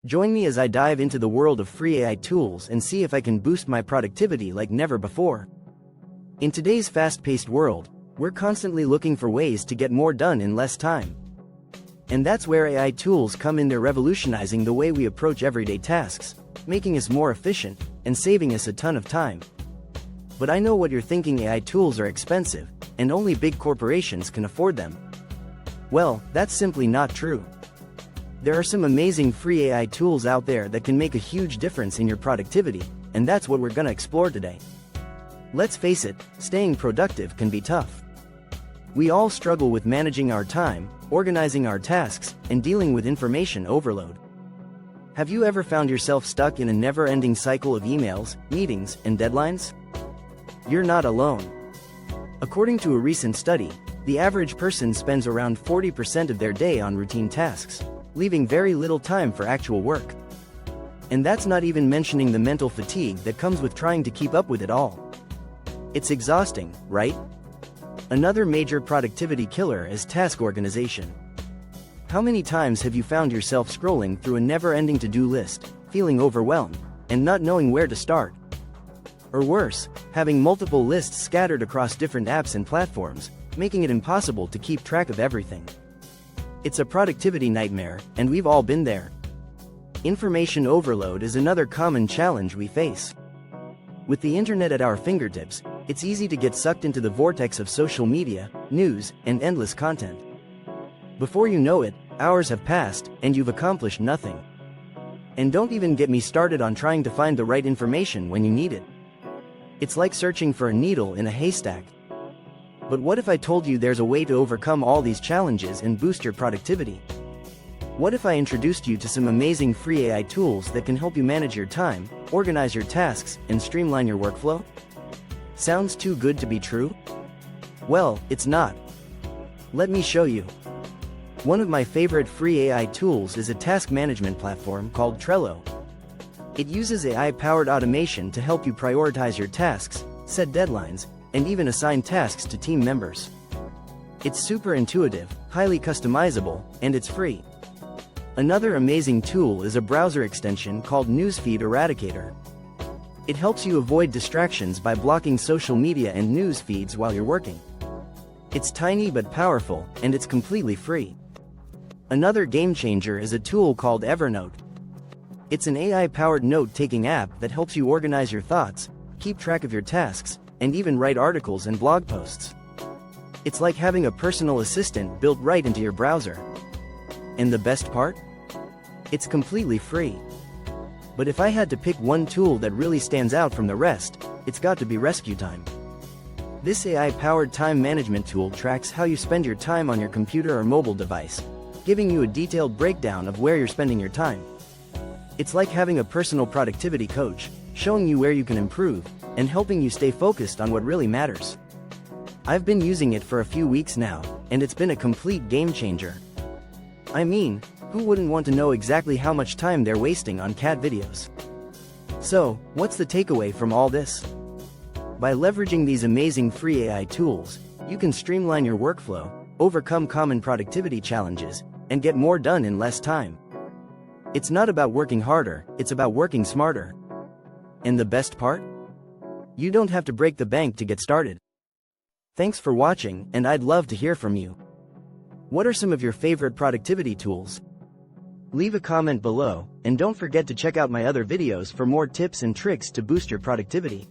Join me as I dive into the world of free AI tools and see if I can boost my productivity like never before. In today's fast-paced world, we're constantly looking for ways to get more done in less time. And that's where AI tools come in. They're revolutionizing the way we approach everyday tasks, making us more efficient, and saving us a ton of time. But I know what you're thinking: AI tools are expensive, and only big corporations can afford them. Well, that's simply not true. There are some amazing free AI tools out there that can make a huge difference in your productivity, and that's what we're gonna explore today. Let's face it, staying productive can be tough. We all struggle with managing our time, organizing our tasks, and dealing with information overload. Have you ever found yourself stuck in a never-ending cycle of emails, meetings, and deadlines? You're not alone. According to a recent study, the average person spends around 40% of their day on routine tasks, leaving very little time for actual work. And that's not even mentioning the mental fatigue that comes with trying to keep up with it all. It's exhausting, right? Another major productivity killer is task organization. How many times have you found yourself scrolling through a never-ending to-do list, feeling overwhelmed, and not knowing where to start? Or worse, having multiple lists scattered across different apps and platforms, making it impossible to keep track of everything. It's a productivity nightmare, and we've all been there. Information overload is another common challenge we face. With the internet at our fingertips, it's easy to get sucked into the vortex of social media, news, and endless content. Before you know it, hours have passed, and you've accomplished nothing. And don't even get me started on trying to find the right information when you need it. It's like searching for a needle in a haystack. But what if I told you there's a way to overcome all these challenges and boost your productivity? What if I introduced you to some amazing free AI tools that can help you manage your time, organize your tasks, and streamline your workflow? Sounds too good to be true? Well, it's not. Let me show you. One of my favorite free AI tools is a task management platform called Trello. It uses AI-powered automation to help you prioritize your tasks, set deadlines, and even assign tasks to team members. It's super intuitive, highly customizable, and it's free. Another amazing tool is a browser extension called Newsfeed Eradicator. It helps you avoid distractions by blocking social media and news feeds while you're working. It's tiny but powerful, and it's completely free. Another game changer is a tool called Evernote. It's an AI-powered note-taking app that helps you organize your thoughts, keep track of your tasks, and even write articles and blog posts. It's like having a personal assistant built right into your browser. And the best part? It's completely free. But if I had to pick one tool that really stands out from the rest, it's got to be RescueTime. This AI-powered time management tool tracks how you spend your time on your computer or mobile device, giving you a detailed breakdown of where you're spending your time. It's like having a personal productivity coach, showing you where you can improve, and helping you stay focused on what really matters. I've been using it for a few weeks now, and it's been a complete game changer. I mean, who wouldn't want to know exactly how much time they're wasting on cat videos? So, what's the takeaway from all this? By leveraging these amazing free AI tools, you can streamline your workflow, overcome common productivity challenges, and get more done in less time. It's not about working harder, it's about working smarter. And the best part? You don't have to break the bank to get started. Thanks for watching, and I'd love to hear from you. What are some of your favorite productivity tools? Leave a comment below, and don't forget to check out my other videos for more tips and tricks to boost your productivity.